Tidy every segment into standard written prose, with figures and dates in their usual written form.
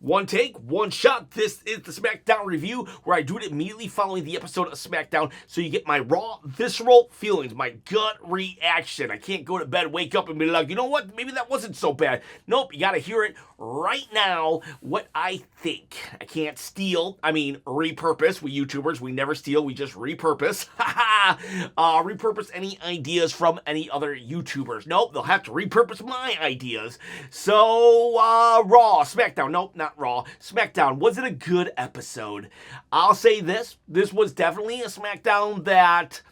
One take, one shot. This is the Smackdown review where I do it immediately following the episode of Smackdown so you get my raw, visceral feelings, my gut reaction. I can't go to bed, wake up, and be like, you know what? Maybe that wasn't so bad. Nope, you got to hear it right now what I think. I can't steal. I mean, repurpose. We YouTubers, we never steal. We just repurpose. Repurpose any ideas from any other YouTubers. Nope, they'll have to repurpose my ideas. So, Raw, Smackdown. Nope, not Raw. Smackdown. Was it a good episode? I'll say this. This was definitely a Smackdown that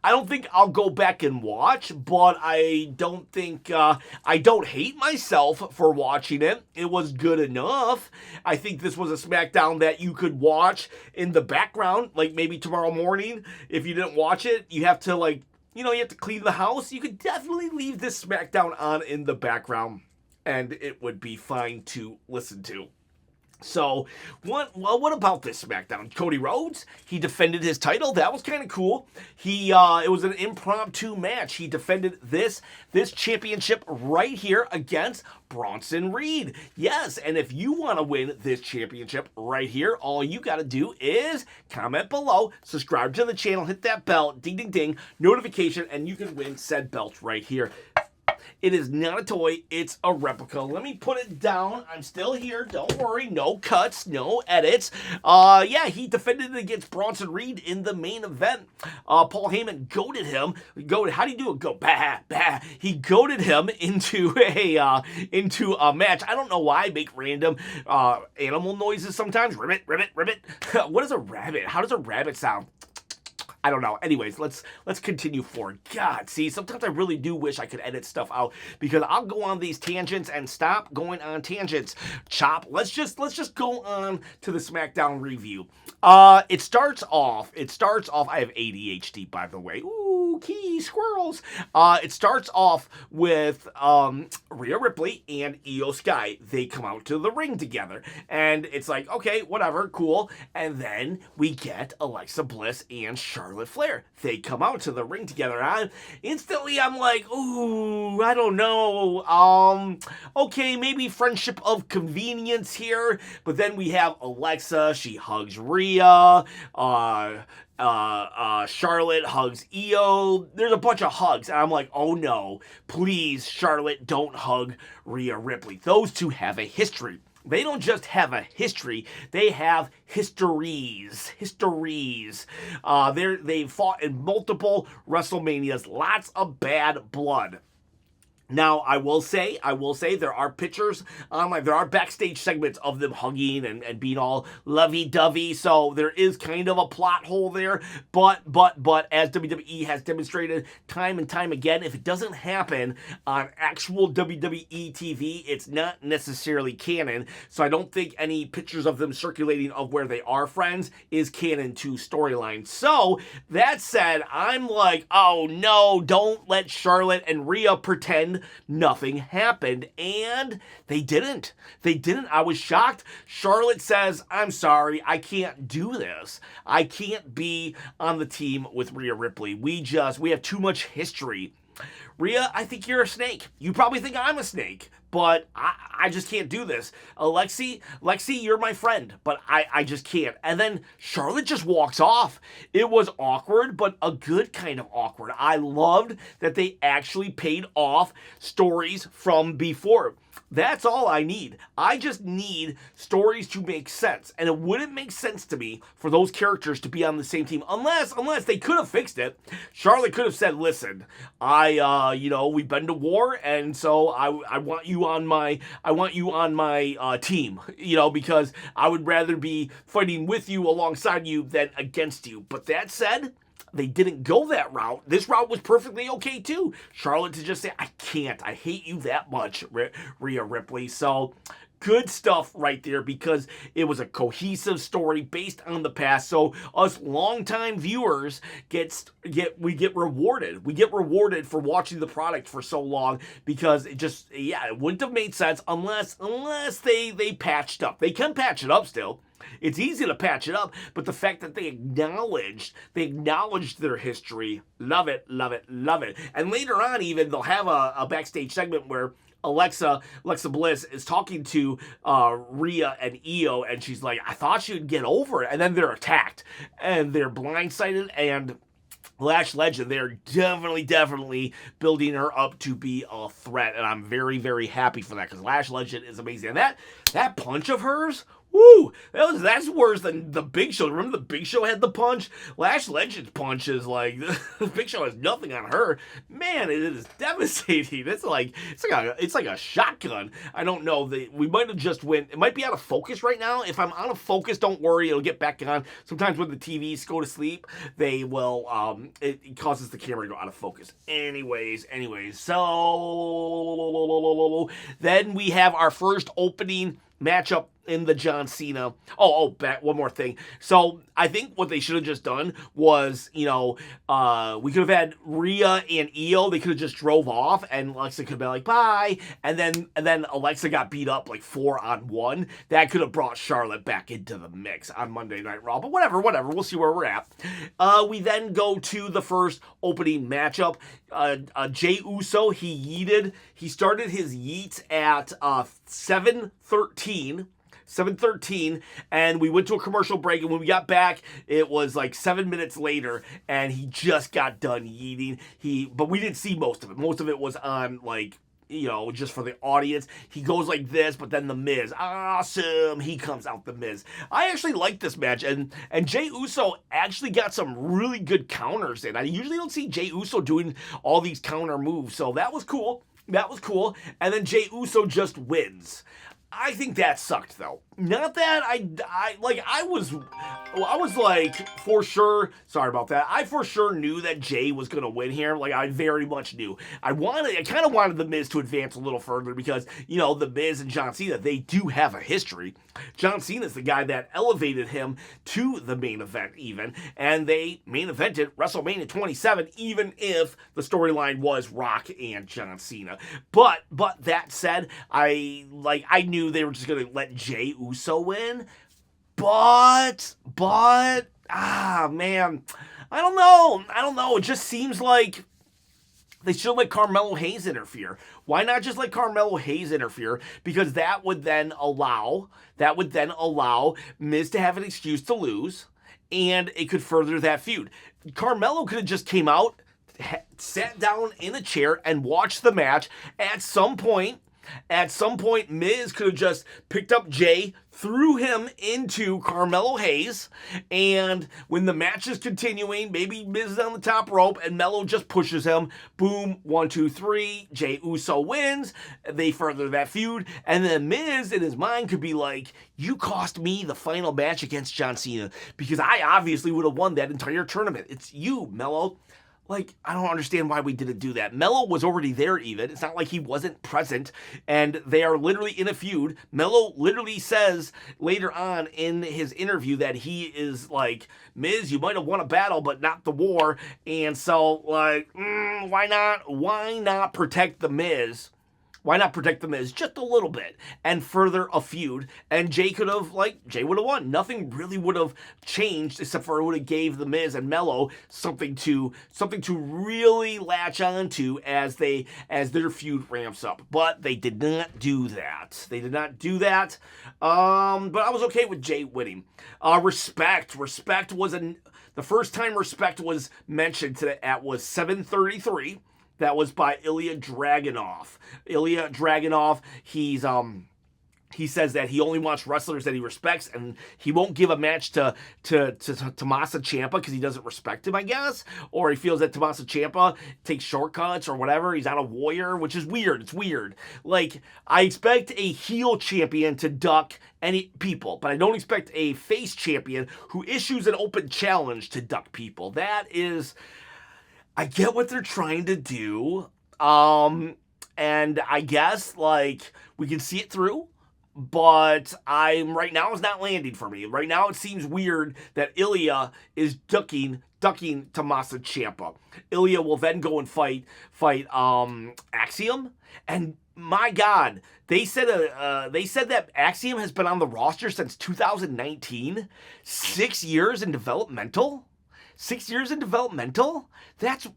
I don't think I'll go back and watch, but I don't think, I don't hate myself for watching it. It was good enough. I think this was a Smackdown that you could watch in the background, like maybe tomorrow morning. If you didn't watch it, you have to you have to clean the house. You could definitely leave this Smackdown on in the background, and it would be fine to listen to. So, what about this Smackdown? Cody Rhodes, he defended his title. That was kind of cool. It was an impromptu match. He defended this championship right here against Bronson Reed. Yes, and if you want to win this championship right here, all you got to do is comment below, subscribe to the channel, hit that bell, ding, ding, ding, notification, and you can win said belt right here. It is not a toy, it's a replica. Let me put it down. I'm still here. Don't worry. No cuts, no edits. Yeah, he defended against Bronson Reed in the main event. Paul Heyman goaded him. How do you do it? Go, bah, bah. He goaded him into a match. I don't know why I make random animal noises sometimes. Ribbit, ribbit, ribbit. What is a rabbit? How does a rabbit sound? I don't know. Anyways, let's continue forward. God, see, sometimes I really do wish I could edit stuff out because I'll go on these tangents and stop going on tangents. Chop. Let's just go on to the Smackdown review. It starts off. I have ADHD, by the way. Ooh, key squirrels. It starts off with Rhea Ripley and Io Sky. They come out to the ring together, and it's like, okay, whatever, cool. And then we get Alexa Bliss and Charlotte Flair. They come out to the ring together. I'm like, ooh, I don't know. Okay, maybe friendship of convenience here. But then we have Alexa. She hugs Rhea. Charlotte hugs Io. There's a bunch of hugs. And I'm like, oh no, please, Charlotte, don't hug Rhea Ripley. Those two have a history. They don't just have a history, they have histories. They've fought in multiple WrestleManias, lots of bad blood. Now, I will say, there are pictures online, there are backstage segments of them hugging and being all lovey-dovey, so there is kind of a plot hole there, but as WWE has demonstrated time and time again, if it doesn't happen on actual WWE TV, it's not necessarily canon, so I don't think any pictures of them circulating of where they are friends is canon to storyline. So, that said, I'm like, oh no, don't let Charlotte and Rhea pretend nothing happened, and they didn't. I was shocked. Charlotte says, I'm sorry, I can't do this. I can't be on the team with Rhea Ripley. We have too much history. Rhea, I think you're a snake. You probably think I'm a snake, but I just can't do this. Lexi, you're my friend, but I just can't. And then Charlotte just walks off. It was awkward, but a good kind of awkward. I loved that they actually paid off stories from before. That's all I need. I just need stories to make sense. And it wouldn't make sense to me for those characters to be on the same team unless they could have fixed it. Charlotte could have said, listen, we've been to war, and so I want you on my team, because I would rather be fighting with you alongside you than against you. But that said, they didn't go that route. This route was perfectly okay too. Charlotte to just say, I can't. I hate you that much, Rhea Ripley. So good stuff right there because it was a cohesive story based on the past. So us longtime viewers get rewarded. We get rewarded for watching the product for so long because it wouldn't have made sense unless they patched up. They can patch it up still. It's easy to patch it up, but the fact that they acknowledged their history, love it. And later on, even they'll have a backstage segment where Alexa Bliss is talking to Rhea and Io, and she's like, I thought she'd get over it. And then they're attacked, and they're blindsided, and Lash Legend, they're definitely building her up to be a threat, and I'm very, very happy for that, because Lash Legend is amazing. And that punch of hers, woo, that's worse than the Big Show. Remember the Big Show had the punch? Lash Legend's punch is like, the Big Show has nothing on her. Man, it is devastating. It's like a shotgun. I don't know. We might have just went. It might be out of focus right now. If I'm out of focus, don't worry, it'll get back on. Sometimes when the TVs go to sleep, they will. It causes the camera to go out of focus. Anyways. So then we have our first opening matchup in the John Cena. One more thing. So I think what they should have just done was, we could have had Rhea and Io. They could have just drove off, and Alexa could have been like, bye. And then Alexa got beat up like 4-on-1. That could have brought Charlotte back into the mix on Monday Night Raw. But whatever. We'll see where we're at. We then go to the first opening matchup. Jey Uso, he started his yeets at 7:13, and we went to a commercial break, and when we got back, it was like 7 minutes later, and he just got done yeeting. But we didn't see most of it. Most of it was on, like, just for the audience. He goes like this, but then the Miz, awesome, he comes out the Miz. I actually like this match, and Jey Uso actually got some really good counters in. I usually don't see Jey Uso doing all these counter moves, so that was cool. And then Jey Uso just wins. I think that sucked, though. Not that I was like, for sure, sorry about that. I for sure knew that Jey was going to win here. Like, I very much knew. I kind of wanted The Miz to advance a little further because, The Miz and John Cena, they do have a history. John Cena's the guy that elevated him to the main event even, and they main evented WrestleMania 27, even if the storyline was Rock and John Cena. But that said, I knew they were just going to let Jey Uso win, but man, I don't know. It just seems like they should let Carmelo Hayes interfere. Why not just let Carmelo Hayes interfere? Because that would then allow Miz to have an excuse to lose, and it could further that feud. Carmelo could have just came out, sat down in a chair, and watched the match. At some point, Miz could have just picked up Jey, threw him into Carmelo Hayes, and when the match is continuing, maybe Miz is on the top rope, and Melo just pushes him. Boom, 1, 2, 3, Jey Uso wins. They further that feud, and then Miz, in his mind, could be like, you cost me the final match against John Cena, because I obviously would have won that entire tournament. It's you, Melo. Like, I don't understand why we didn't do that. Melo was already there even. It's not like he wasn't present. And they are literally in a feud. Melo literally says later on in his interview that he is like, Miz, you might have won a battle, but not the war. And so, like, why not protect the Miz? Why not protect the Miz just a little bit and further a feud? And Jey would have won. Nothing really would have changed except for it would have gave the Miz and Melo something to really latch on to as their feud ramps up. But they did not do that. But I was okay with Jey winning. Respect was the first time respect was mentioned today was 7:33. That was by Ilya Dragunov. He says that he only wants wrestlers that he respects, and he won't give a match to Tommaso Ciampa because he doesn't respect him, I guess, or he feels that Tommaso Ciampa takes shortcuts or whatever. He's not a warrior, which is weird. It's weird. Like, I expect a heel champion to duck any people, but I don't expect a face champion who issues an open challenge to duck people. That is, I get what they're trying to do, and I guess, like, we can see it through, but right now it's not landing for me. Right now it seems weird that Ilya is ducking Tommaso Ciampa. Ilya will then go and fight Axiom, and my God, they said that Axiom has been on the roster since 2019, 6 years in developmental. 6 years in developmental? That's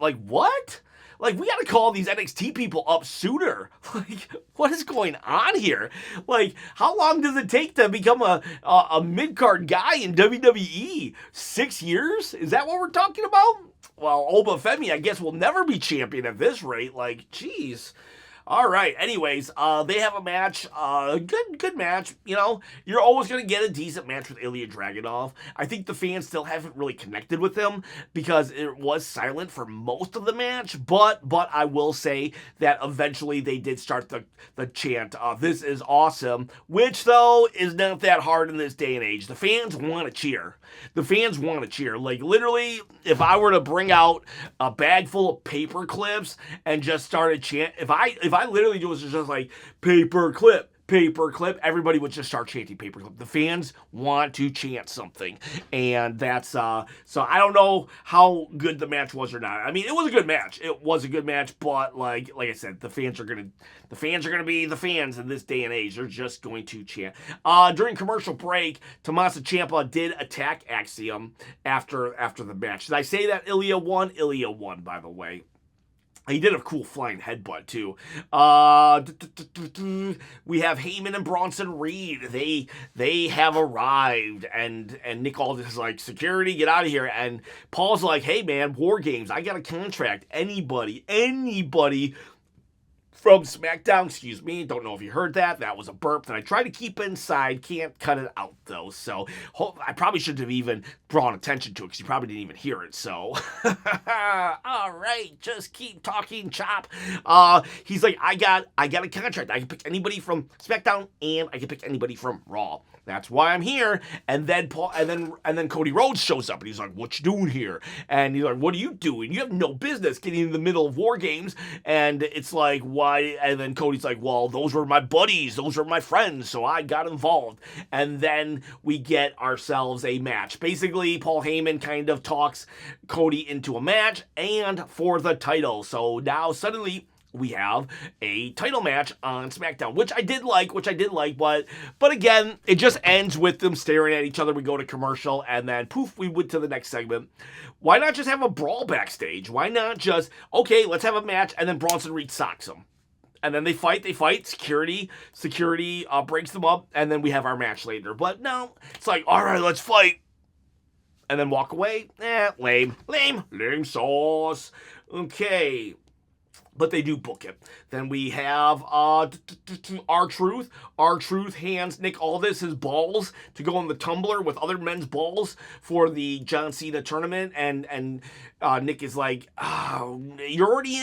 like, what? Like, we gotta call these NXT people up sooner. Like, what is going on here? Like, how long does it take to become a mid-card guy in WWE? 6 years? Is that what we're talking about? Well, Obafemi, I guess, will never be champion at this rate. Like, geez. All right. Anyways, they have a match. Good match. You know, you're always going to get a decent match with Ilya Dragunov. I think the fans still haven't really connected with him because it was silent for most of the match. But I will say that eventually they did start the chant, "This is awesome," which, though, is not that hard in this day and age. The fans want to cheer. The fans want to cheer. Like, literally, if I were to bring out a bag full of paper clips and just started chant, if I literally was just like, paper clip, everybody would just start chanting paper clip. The fans want to chant something. And that's, so I don't know how good the match was or not. I mean, it was a good match. It was a good match, but like I said, the fans are going to be the fans in this day and age. They're just going to chant. During commercial break, Tommaso Ciampa did attack Axiom after the match. Did I say that Ilya won? Ilya won, by the way. He did a cool flying headbutt, too. We have Heyman and Bronson Reed. They have arrived, and Nick Aldis is like, security, get out of here. And Paul's like, hey, man, WarGames, I got a contract. Anybody from Smackdown, excuse me, don't know if you heard that. That was a burp that I try to keep inside. Can't cut it out, though. So I probably shouldn't have even drawn attention to it because you probably didn't even hear it. So, all right, just keep talking, Chop. He's like, I got a contract. I can pick anybody from Smackdown and I can pick anybody from Raw. That's why I'm here. And then Cody Rhodes shows up and he's like, what you doing here? And he's like, what are you doing? You have no business getting in the middle of WarGames. And it's like, why? And then Cody's like, well, those were my buddies. Those were my friends. So I got involved. And then we get ourselves a match. Basically, Paul Heyman kind of talks Cody into a match and for the title. So now suddenly we have a title match on SmackDown, which I did like, but again, it just ends with them staring at each other. We go to commercial, and then poof, we went to the next segment. Why not just have a brawl backstage? Why not just, okay, let's have a match, and then Bronson Reed socks him. And then they fight, security breaks them up, and then we have our match later. But no, it's like, all right, let's fight. And then walk away. Lame sauce. Okay. But they do book it. Then we have R-Truth. R-Truth hands Nick Aldis his balls to go in the tumbler with other men's balls for the John Cena tournament. And Nick is like, oh, you're already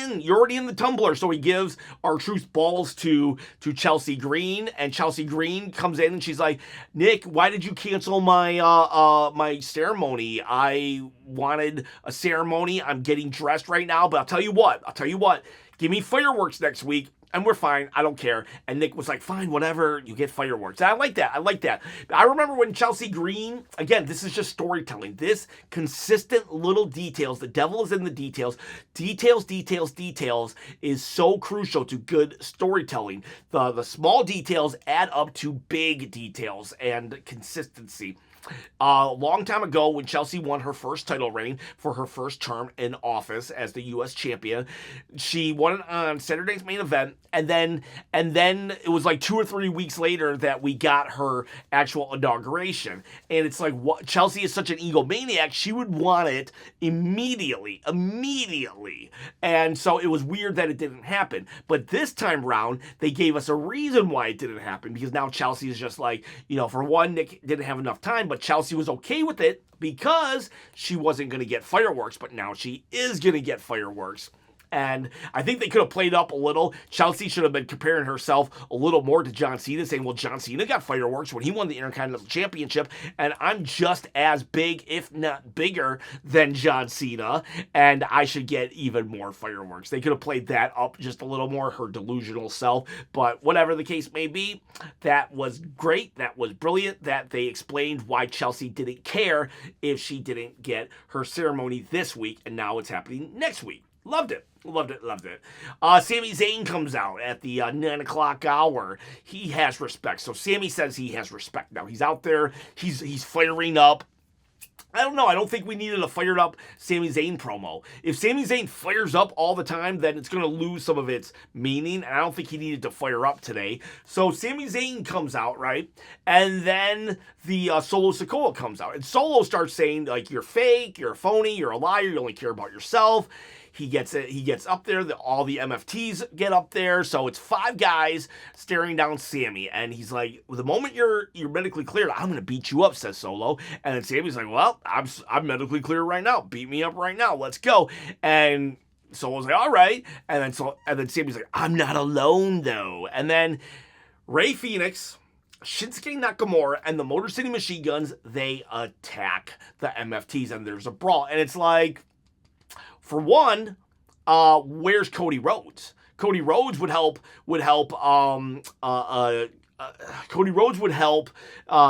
in the tumbler. So he gives R-Truth's balls to Chelsea Green. And Chelsea Green comes in and she's like, Nick, why did you cancel my my ceremony? I wanted a ceremony. I'm getting dressed right now. But I'll tell you what. Give me fireworks next week, and we're fine. I don't care. And Nick was like, fine, whatever. You get fireworks. And I like that. I remember when Chelsea Green, again, this is just storytelling. This consistent little details. The devil is in the details. Details is so crucial to good storytelling. The small details add up to big details and consistency. A long time ago, when Chelsea won her first title reign for her first term in office as the U.S. champion, she won it on Saturday's main event, and then it was like 2 or 3 weeks later that we got her actual inauguration. And it's like, what, Chelsea is such an egomaniac, she would want it immediately. And so it was weird that it didn't happen. But this time round, they gave us a reason why it didn't happen, because now Chelsea is just like, for one, Nick didn't have enough time, but Chelsea was okay with it because she wasn't going to get fireworks, but now she is going to get fireworks. And I think they could have played up a little. Chelsea should have been comparing herself a little more to John Cena, saying, well, John Cena got fireworks when he won the Intercontinental Championship, and I'm just as big, if not bigger, than John Cena, and I should get even more fireworks. They could have played that up just a little more, her delusional self, but whatever the case may be, that was great, that was brilliant, that they explained why Chelsea didn't care if she didn't get her ceremony this week, and now it's happening next week. Loved it. Sami Zayn comes out at the 9 o'clock hour. He has respect. So Sami says he has respect now. He's out there. He's firing up. I don't know. I don't think we needed a fired up Sami Zayn promo. If Sami Zayn fires up all the time, then it's going to lose some of its meaning. And I don't think he needed to fire up today. So Sami Zayn comes out, right? And then the Solo Sikoa comes out. And Solo starts saying, like, you're fake, you're a phony, you're a liar, you only care about yourself. He gets up there. All the MFTs get up there. So it's 5 guys staring down Sami. And he's like, the moment you're medically cleared, I'm going to beat you up, says Solo. And then Sami's like, well, I'm medically cleared right now. Beat me up right now. Let's go. And Solo's like, all right. And then Sami's like, I'm not alone, though. And then Rey Fenix, Shinsuke Nakamura, and the Motor City Machine Guns, they attack the MFTs. And there's a brawl. And it's like, for one, where's Cody Rhodes? Cody Rhodes would help. Cody Rhodes would help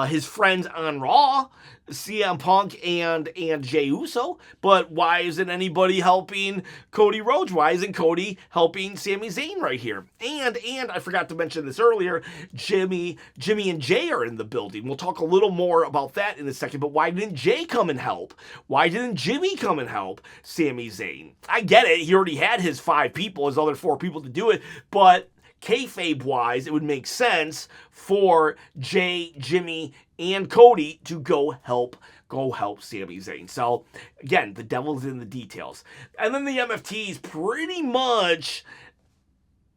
his friends on Raw, CM Punk and Jey Uso. But why isn't anybody helping Cody Rhodes? Why isn't Cody helping Sami Zayn right here? And I forgot to mention this earlier, Jimmy and Jay are in the building. We'll talk a little more about that in a second, but why didn't Jay come and help? Why didn't Jimmy come and help Sami Zayn? I get it. He already had his 5 people, his other 4 people to do it, but kayfabe-wise, it would make sense for Jay, Jimmy, and Cody to go help Sami Zayn. So, again, the devil's in the details. And then the MFTs pretty much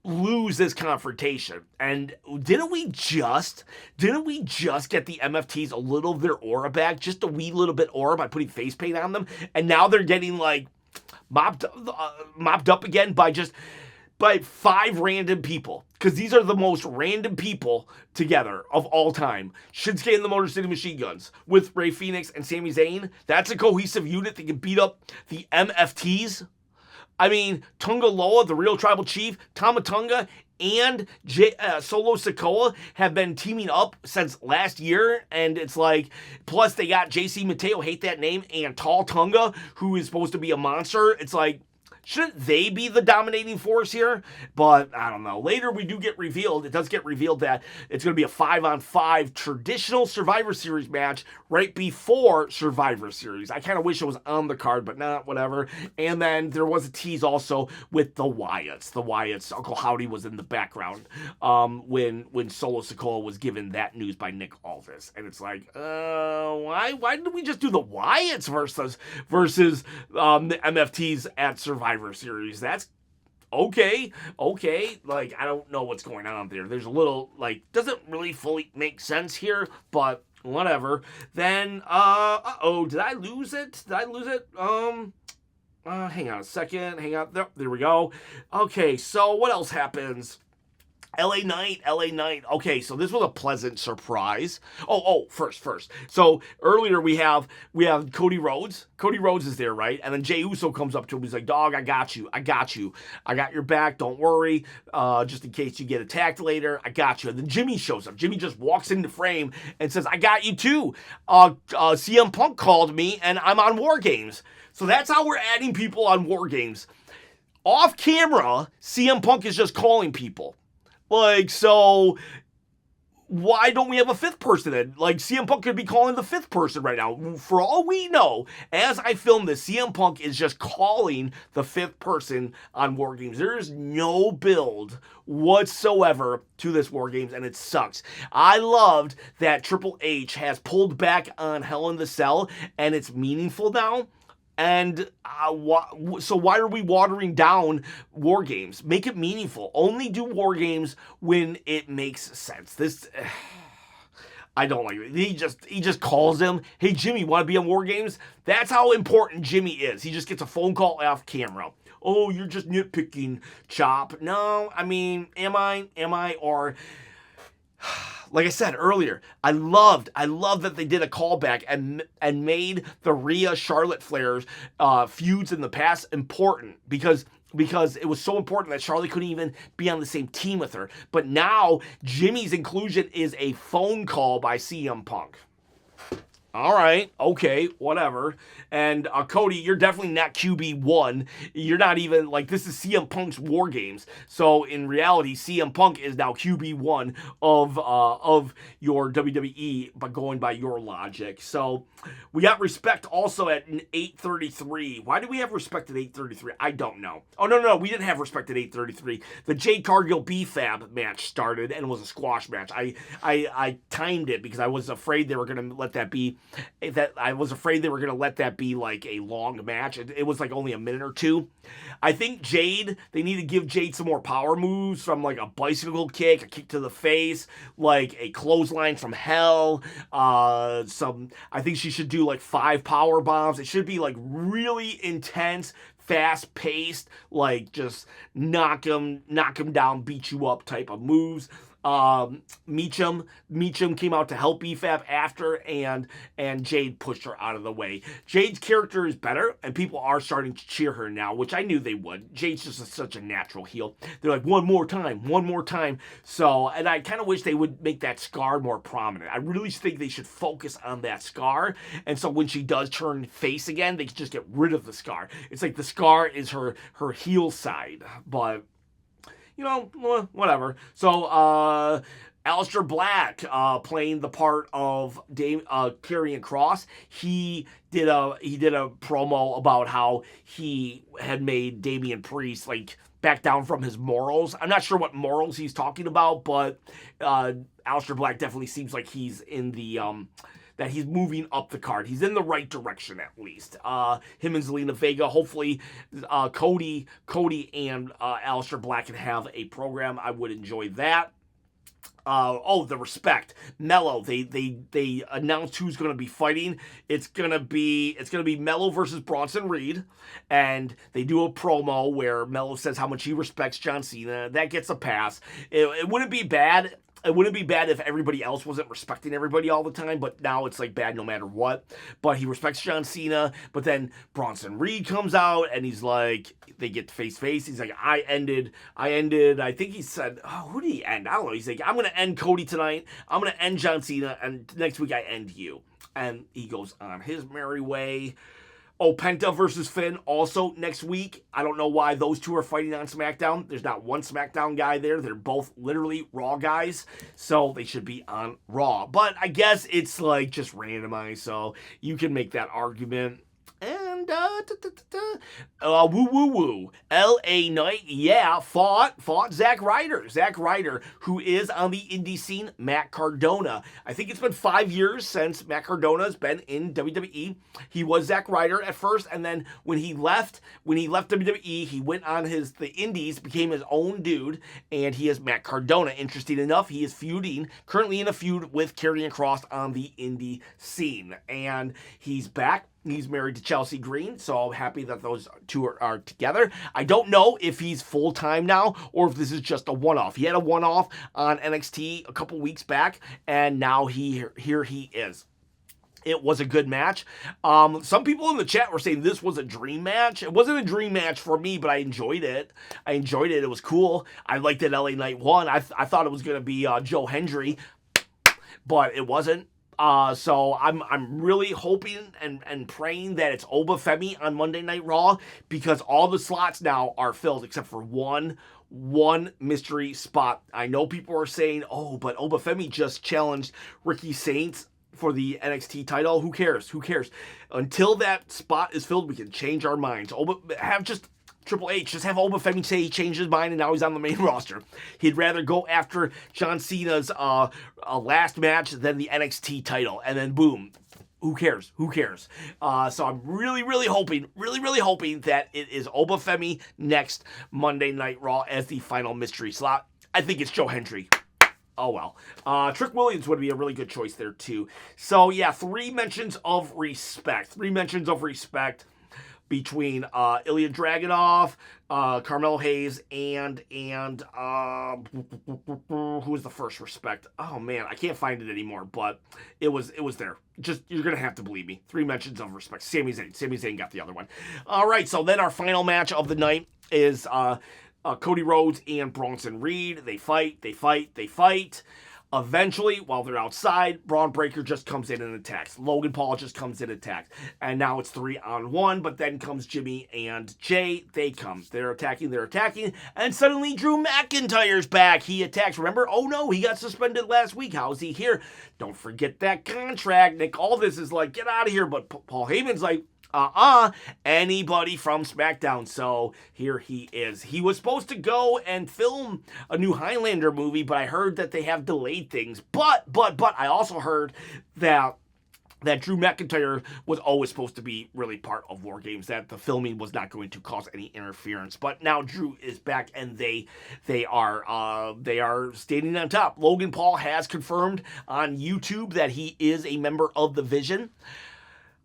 lose this confrontation. And didn't we just get the MFTs a little of their aura back? Just a wee little bit aura by putting face paint on them? And now they're getting, like, mopped up again by 5 random people. Because these are the most random people together of all time. Shinsuke and the Motor City Machine Guns with Rey Fenix and Sami Zayn. That's a cohesive unit that can beat up the MFTs. I mean, Tunga Loa, the real tribal chief, Tama Tonga, and Solo Sikoa have been teaming up since last year. And it's like, plus they got JC Mateo, hate that name, and Tall Tunga, who is supposed to be a monster. It's like, shouldn't they be the dominating force here? But I don't know. Later we do get revealed. It does get revealed that it's going to be a 5-on-5 traditional Survivor Series match right before Survivor Series. I kind of wish it was on the card, but not, whatever. And then there was a tease also with the Wyatts. The Wyatts, Uncle Howdy was in the background when Solo Sikoa was given that news by Nick Aldis. And it's like, why didn't we just do the Wyatts versus the MFTs at Survivor Series? That's okay. Like, I don't know what's going on there. There's a little, like, doesn't really fully make sense here, but whatever. Then, did I lose it? Hang on a second. Hang on. There we go. Okay, so what else happens? LA Knight. Okay, so this was a pleasant surprise. First. So earlier we have Cody Rhodes. Cody Rhodes is there, right? And then Jey Uso comes up to him. He's like, dog, I got you. I got your back. Don't worry. Just in case you get attacked later, I got you. And then Jimmy shows up. Jimmy just walks into frame and says, I got you too. CM Punk called me and I'm on WarGames. So that's how we're adding people on WarGames. Off camera, CM Punk is just calling people. Like, so why don't we have a 5th person then? Like, CM Punk could be calling the 5th person right now. For all we know, as I film this, CM Punk is just calling the 5th person on WarGames. There is no build whatsoever to this WarGames, and it sucks. I loved that Triple H has pulled back on Hell in the Cell, and it's meaningful now. And so why are we watering down WarGames? Make it meaningful. Only do WarGames when it makes sense. This, I don't like it. He just calls him, hey, Jimmy, want to be on WarGames? That's how important Jimmy is. He just gets a phone call off camera. Oh, you're just nitpicking, Chop. No, I mean, am I, or... Like I said earlier, I loved that they did a callback and made the Rhea Charlotte Flair's feuds in the past important because it was so important that Charlotte couldn't even be on the same team with her. But now Jimmy's inclusion is a phone call by CM Punk. All right, okay, whatever. And Cody, you're definitely not QB1. You're not even like this is CM Punk's WarGames. So in reality, CM Punk is now QB1 of your WWE, but going by your logic. So we got respect also at 8:33. Why do we have respect at 8:33? I don't know. Oh no, we didn't have respect at 8:33. The Jade Cargill B-Fab match started and was a squash match. I timed it because I was afraid they were gonna let that be. That I was afraid they were going to let that be like a long match. It was like only a minute or two. I think Jade, they need to give Jade some more power moves from like a bicycle kick, a kick to the face, like a clothesline from hell. I think she should do like 5 power bombs. It should be like really intense, fast paced, like just knock him down, beat you up type of moves. Meacham came out to help EFAB after, and Jade pushed her out of the way. Jade's character is better, and people are starting to cheer her now, which I knew they would. Jade's just such a natural heel. They're like, one more time. So, and I kind of wish they would make that scar more prominent. I really think they should focus on that scar, and so when she does turn face again, they can just get rid of the scar. It's like the scar is her heel side, but whatever. So, Aleister Black, playing the part of Karrion Kross, he did a promo about how he had made Damian Priest like back down from his morals. I'm not sure what morals he's talking about, but Aleister Black definitely seems like he's in the that he's moving up the card. He's in the right direction at least. Him and Zelina Vega, hopefully Cody and Aleister Black can have a program. I would enjoy that. The respect. Mello, they announced who's going to be fighting. It's gonna be Mello versus Bronson Reed, and they do a promo where Mello says how much he respects John Cena. That gets a pass. It wouldn't be bad. It wouldn't be bad if everybody else wasn't respecting everybody all the time, but now it's like bad no matter what. But he respects John Cena, but then Bronson Reed comes out and he's like, they get face-to-face. He's like, I ended, I think he said, who did he end? I don't know. He's like, I'm going to end Cody tonight. I'm going to end John Cena, and next week I end you. And he goes on his merry way. Penta versus Finn also next week. I don't know why those two are fighting on SmackDown. There's not one SmackDown guy there. They're both literally Raw guys, so they should be on Raw. But I guess it's like just randomized, so you can make that argument. And woo. LA Knight, fought Zack Ryder. Zack Ryder, who is on the indie scene, Matt Cardona. I think it's been 5 years since Matt Cardona has been in WWE. He was Zack Ryder at first, and then when he left WWE, he went on the indies, became his own dude, and he is Matt Cardona. Interesting enough, he is currently in a feud with Karrion Kross on the indie scene, and he's back. He's married to Chelsea Green, so I'm happy that those two are together. I don't know if he's full-time now or if this is just a one-off. He had a one-off on NXT a couple weeks back, and now here he is. It was a good match. Some people in the chat were saying this was a dream match. It wasn't a dream match for me, but I enjoyed it. It was cool. I liked that LA Knight won. I thought it was going to be Joe Hendry, but it wasn't. So I'm really hoping and praying that it's Oba Femi on Monday Night Raw, because all the slots now are filled except for one mystery spot. I know people are saying, but Oba Femi just challenged Ricky Saints for the NXT title. Who cares? Until that spot is filled, we can change our minds. Triple H, just have Oba Femi say he changed his mind and now he's on the main roster. He'd rather go after John Cena's last match than the NXT title. And then boom. Who cares? So I'm really hoping that it is Oba Femi next Monday Night Raw as the final mystery slot. I think it's Joe Hendry. Oh well. Trick Williams would be a really good choice there too. So yeah, 3 mentions of respect. Between Ilya Dragunov, Carmelo Hayes, and who was the first respect? Oh man, I can't find it anymore, but it was there. Just, you're gonna have to believe me. 3 mentions of respect. Sami Zayn got the other one. All right, so then our final match of the night is Cody Rhodes and Bronson Reed. They fight. Eventually, while they're outside, Braun Breaker just comes in and attacks. Logan Paul just comes in and attacks. And now it's 3-on-1, but then comes Jimmy and Jay. They come. They're attacking, and suddenly Drew McIntyre's back. He attacks. Remember? Oh no, he got suspended last week. How is he here? Don't forget that contract. Nick Aldis is like, get out of here. But Paul Heyman's like, anybody from Smackdown. So here he is. He was supposed to go and film a new Highlander movie, but I heard that they have delayed things. But I also heard that Drew McIntyre was always supposed to be really part of WarGames, that the filming was not going to cause any interference. But now Drew is back, and they are standing on top. Logan Paul has confirmed on YouTube that he is a member of the Vision.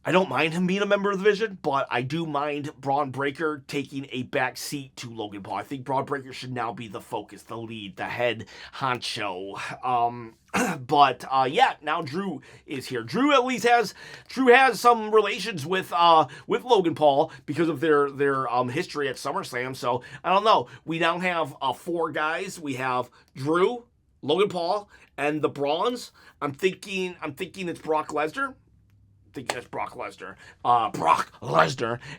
I don't mind him being a member of the Vision, but I do mind Braun Breaker taking a back seat to Logan Paul. I think Braun Breaker should now be the focus, the lead, the head honcho. Yeah, now Drew is here. Drew has some relations with Logan Paul because of their history at SummerSlam. So I don't know. We now have 4 guys. We have Drew, Logan Paul, and the Brawns. I'm thinking it's Brock Lesnar. I think that's Brock Lesnar,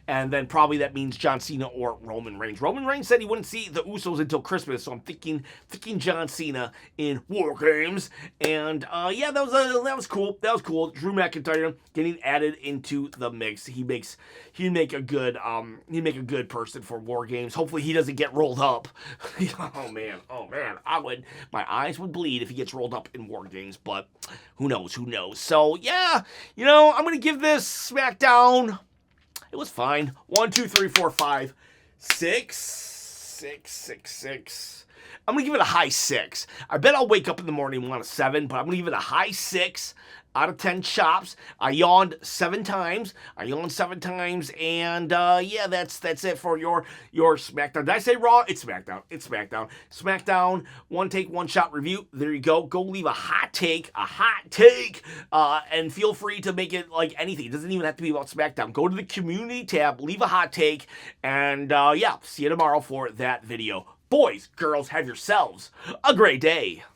and then probably that means John Cena or Roman Reigns. Roman Reigns said he wouldn't see the Usos until Christmas, so I'm thinking John Cena in WarGames, and yeah, that was cool. That was cool. Drew McIntyre getting added into the mix. He'd make a good person for WarGames. Hopefully he doesn't get rolled up. Oh man, my eyes would bleed if he gets rolled up in WarGames, but who knows? So yeah, I'm going to give this SmackDown, it was fine. 1, 2, 3, 4, 5, 6. I'm going to give it a high 6. I bet I'll wake up in the morning and want a 7, but I'm going to give it a high 6 out of 10 chops. I yawned 7 times. And yeah, that's it for your SmackDown. Did I say Raw? It's SmackDown. SmackDown, one take, one shot review. There you go. Go leave a hot take, and feel free to make it like anything. It doesn't even have to be about SmackDown. Go to the community tab, leave a hot take, and yeah, see you tomorrow for that video. Boys, girls, have yourselves a great day.